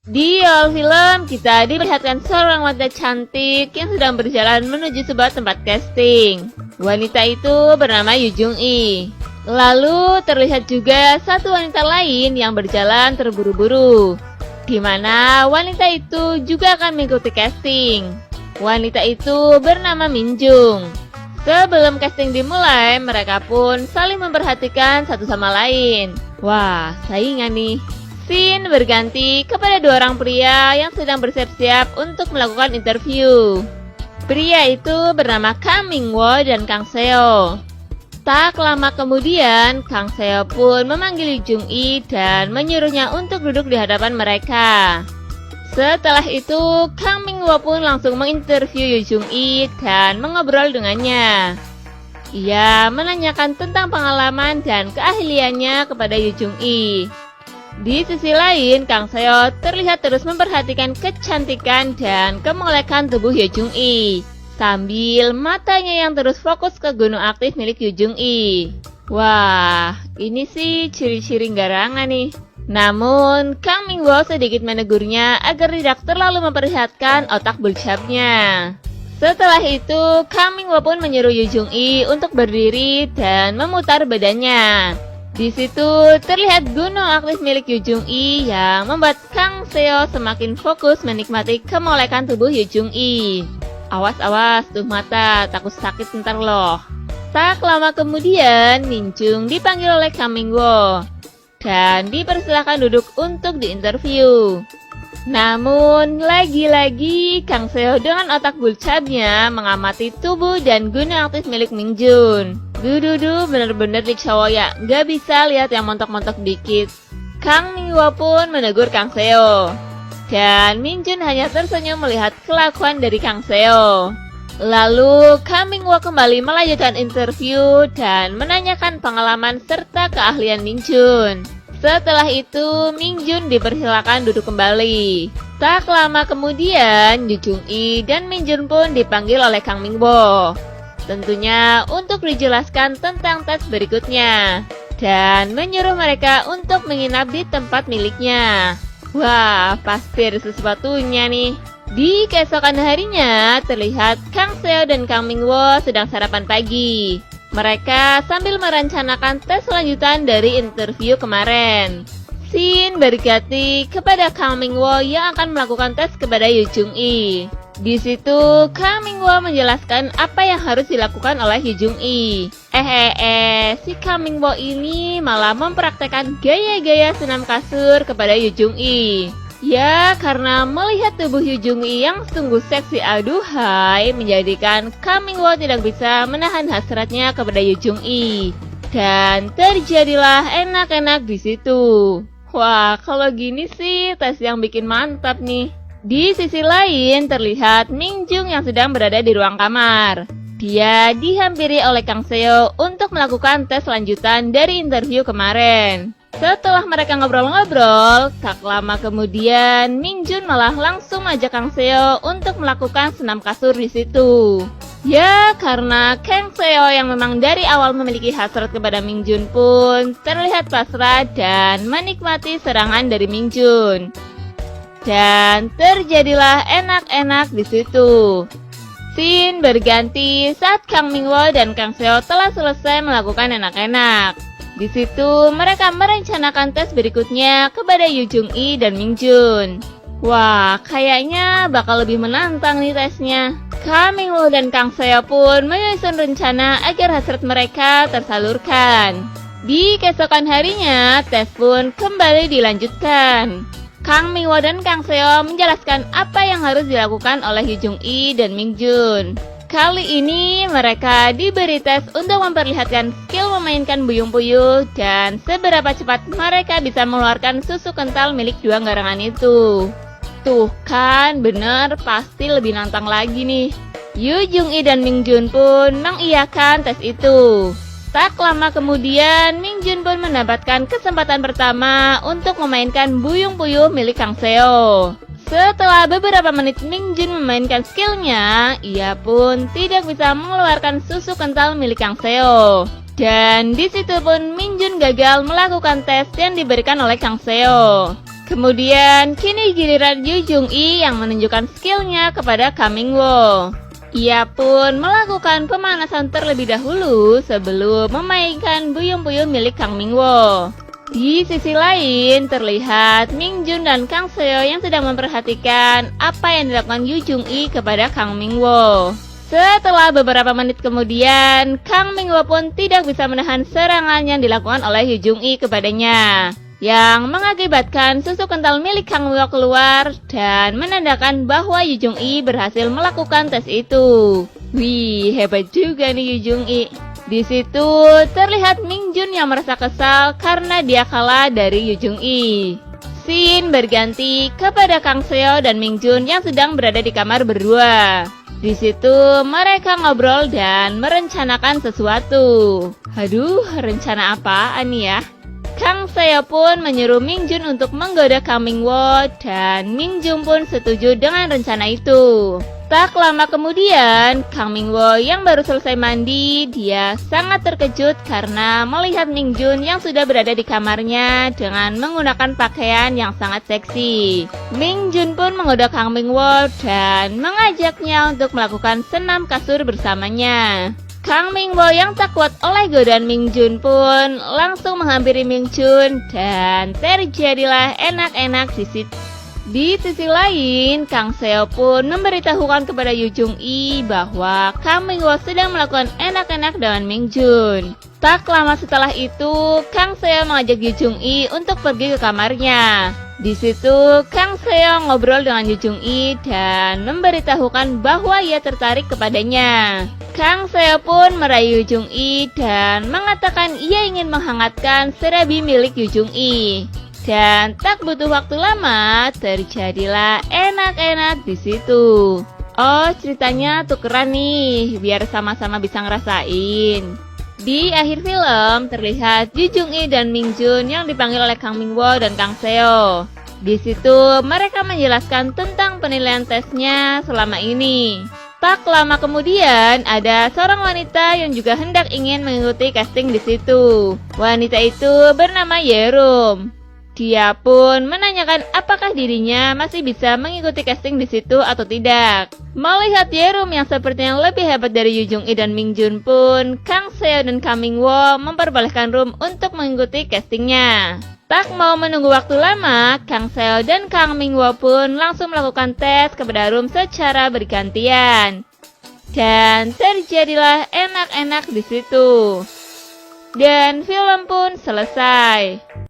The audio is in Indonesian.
Di awal film, kita diperlihatkan seorang wanita cantik yang sedang berjalan menuju sebuah tempat casting. Wanita itu bernama Yu Jung-i. Lalu terlihat juga satu wanita lain yang berjalan terburu-buru, di mana wanita itu juga akan mengikuti casting. Wanita itu bernama Min Jung. Sebelum casting dimulai, mereka pun saling memperhatikan satu sama lain. Wah, saingan nih. Scene berganti kepada dua orang pria yang sedang bersiap-siap untuk melakukan interview. Pria itu bernama Kang Ming-woo dan Kang Seo. Tak lama kemudian, Kang Seo pun memanggil Yu Jung-i dan menyuruhnya untuk duduk di hadapan mereka. Setelah itu, Kang Ming-woo pun langsung menginterview Yu Jung-i dan mengobrol dengannya. Ia menanyakan tentang pengalaman dan keahliannya kepada Yu Jung-i. Di sisi lain, Kang Seo terlihat terus memperhatikan kecantikan dan kemolekan tubuh Yu Jung-i, sambil matanya yang terus fokus ke gunung aktif milik Yu Jung-i. Wah, ini sih ciri-ciri garangan nih. Namun, Kang Ming-woo sedikit menegurnya agar tidak terlalu memperlihatkan otak bulcapnya. Setelah itu, Kang Ming-woo pun menyuruh Yu Jung-i untuk berdiri dan memutar badannya. Di situ terlihat gunung aktif milik Yu Jung-i yang membuat Kang Seo semakin fokus menikmati kemolekan tubuh Yu Jung-i. Awas-awas tuh mata, takut sakit ntar loh. Tak lama kemudian, Min Jung dipanggil oleh Kang Ming-woo dan dipersilakan duduk untuk diinterview. Namun, lagi-lagi Kang Seo dengan otak bulcapnya mengamati tubuh dan gunung aktif milik Min Jung. Duh, bener-bener dik cowok ya, gak bisa lihat yang montok-montok dikit. Kang Ming-woo pun menegur Kang Seo. Dan Min Jung hanya tersenyum melihat kelakuan dari Kang Seo. Lalu, Kang Ming-woo kembali melanjutkan interview dan menanyakan pengalaman serta keahlian Min Jung. Setelah itu, Min Jung dipersilakan duduk kembali. Tak lama kemudian, Yu Jung-i dan Min Jung pun dipanggil oleh Kang Ming-woo. Tentunya untuk dijelaskan tentang tes berikutnya dan menyuruh mereka untuk menginap di tempat miliknya. Wah, pasti ada sesuatunya nih. Di keesokan harinya, terlihat Kang Seo dan Kang Ming-woo sedang sarapan pagi. Mereka sambil merencanakan tes lanjutan dari interview kemarin. Scene berganti kepada Kang Ming-woo yang akan melakukan tes kepada Yu Jung-i. Di situ, Kang Ming-woo menjelaskan apa yang harus dilakukan oleh Yu Jung-i. Si Kang Ming-woo ini malah mempraktekkan gaya-gaya senam kasur kepada Yu Jung-i. Ya, karena melihat tubuh Yu Jung-i yang sungguh seksi aduhai, menjadikan Kang Ming-woo tidak bisa menahan hasratnya kepada Yu Jung-i. Dan terjadilah enak-enak di situ. Wah, kalau gini sih tes yang bikin mantap nih. Di sisi lain, terlihat Min Jung yang sedang berada di ruang kamar. Dia dihampiri oleh Kang Seo untuk melakukan tes lanjutan dari interview kemarin. Setelah mereka ngobrol-ngobrol, tak lama kemudian Min Jung malah langsung ajak Kang Seo untuk melakukan senam kasur di situ. Ya, karena Kang Seo yang memang dari awal memiliki hasrat kepada Min Jung pun terlihat pasrah dan menikmati serangan dari Min Jung. Dan terjadilah enak-enak di situ. Scene berganti saat Kang Ming-woo dan Kang Seo telah selesai melakukan enak-enak. Di situ mereka merencanakan tes berikutnya kepada Yu Jung-i dan Min Jung. Wah, kayaknya bakal lebih menantang nih tesnya. Kang Ming-woo dan Kang Seo pun menyusun rencana agar hasrat mereka tersalurkan. Di keesokan harinya, tes pun kembali dilanjutkan. Kang Ming-woo dan Kang Seo menjelaskan apa yang harus dilakukan oleh Yu Jung-i dan Min Jung. Kali ini mereka diberi tes untuk memperlihatkan skill memainkan buyung puyuh dan seberapa cepat mereka bisa mengeluarkan susu kental milik dua garangan itu. Tuh kan, bener, pasti lebih nantang lagi nih. Yu Jung-i dan Min Jung pun mengiyakan tes itu. Tak lama kemudian, Min Jung pun mendapatkan kesempatan pertama untuk memainkan buyung puyuh milik Kang Seo. Setelah beberapa menit Min Jung memainkan skillnya, ia pun tidak bisa mengeluarkan susu kental milik Kang Seo. Dan di situ pun Min Jung gagal melakukan tes yang diberikan oleh Kang Seo. Kemudian kini giliran Yu Jung-i yang menunjukkan skillnya kepada Kang Ming-woo. Ia pun melakukan pemanasan terlebih dahulu sebelum memainkan buyung-buyung milik Kang Ming-woo. Di sisi lain terlihat Ming Jun dan Kang Seo yang sedang memperhatikan apa yang dilakukan Yu Jung-i kepada Kang Ming-woo. Setelah beberapa menit kemudian, Kang Ming-woo pun tidak bisa menahan serangan yang dilakukan oleh Yu Jung-i kepadanya, yang mengakibatkan susu kental milik Kang Ming-woo keluar dan menandakan bahwa Yu Jung-i berhasil melakukan tes itu. Wih, hebat juga nih Yu Jung-i. Di situ terlihat Ming Jun yang merasa kesal karena dia kalah dari Yu Jung-i. Scene berganti kepada Kang Seo dan Ming Jun yang sedang berada di kamar berdua. Di situ mereka ngobrol dan merencanakan sesuatu. Aduh, rencana apaan ya? Kang Seo pun menyuruh Ming Jun untuk menggoda Kang Ming-woo dan Ming Jun pun setuju dengan rencana itu. Tak lama kemudian, Kang Ming-woo yang baru selesai mandi, dia sangat terkejut karena melihat Ming Jun yang sudah berada di kamarnya dengan menggunakan pakaian yang sangat seksi. Ming Jun pun menggoda Kang Ming-woo dan mengajaknya untuk melakukan senam kasur bersamanya. Kang Ming-woo yang tak kuat oleh godaan Ming Jun pun langsung menghampiri Ming Jun dan terjadilah enak-enak di situ. Di sisi lain, Kang Seo pun memberitahukan kepada Yu Jung-i bahwa Kang Ming-woo sedang melakukan enak-enak dengan Ming Jun. Tak lama setelah itu, Kang Seo mengajak Yu Jung-i untuk pergi ke kamarnya. Di situ, Kang Seo ngobrol dengan Yu Jung-i dan memberitahukan bahwa ia tertarik kepadanya. Kang Seo pun merayu Yu Jung-i dan mengatakan ia ingin menghangatkan serabi milik Yu Jung-i. Dan tak butuh waktu lama, terjadilah enak-enak di situ. Oh, ceritanya tukeran nih, biar sama-sama bisa ngerasain. Di akhir film, terlihat Yu Jung-i dan Ming Jun yang dipanggil oleh Kang Ming-woo dan Kang Seo. Di situ, mereka menjelaskan tentang penilaian tesnya selama ini. Tak lama kemudian, ada seorang wanita yang juga hendak ingin mengikuti casting di situ. Wanita itu bernama Yerum. Dia pun menanyakan apakah dirinya masih bisa mengikuti casting di situ atau tidak. Melihat Yerum yang sepertinya lebih hebat dari Yu Jung-i dan Ming Jun pun, Kang Seo dan Kang Ming-woo memperbolehkan Rum untuk mengikuti castingnya. Tak mau menunggu waktu lama, Kang Seo dan Kang Ming-woo pun langsung melakukan tes kepada Rum secara bergantian. Dan terjadilah enak-enak di situ. Dan film pun selesai.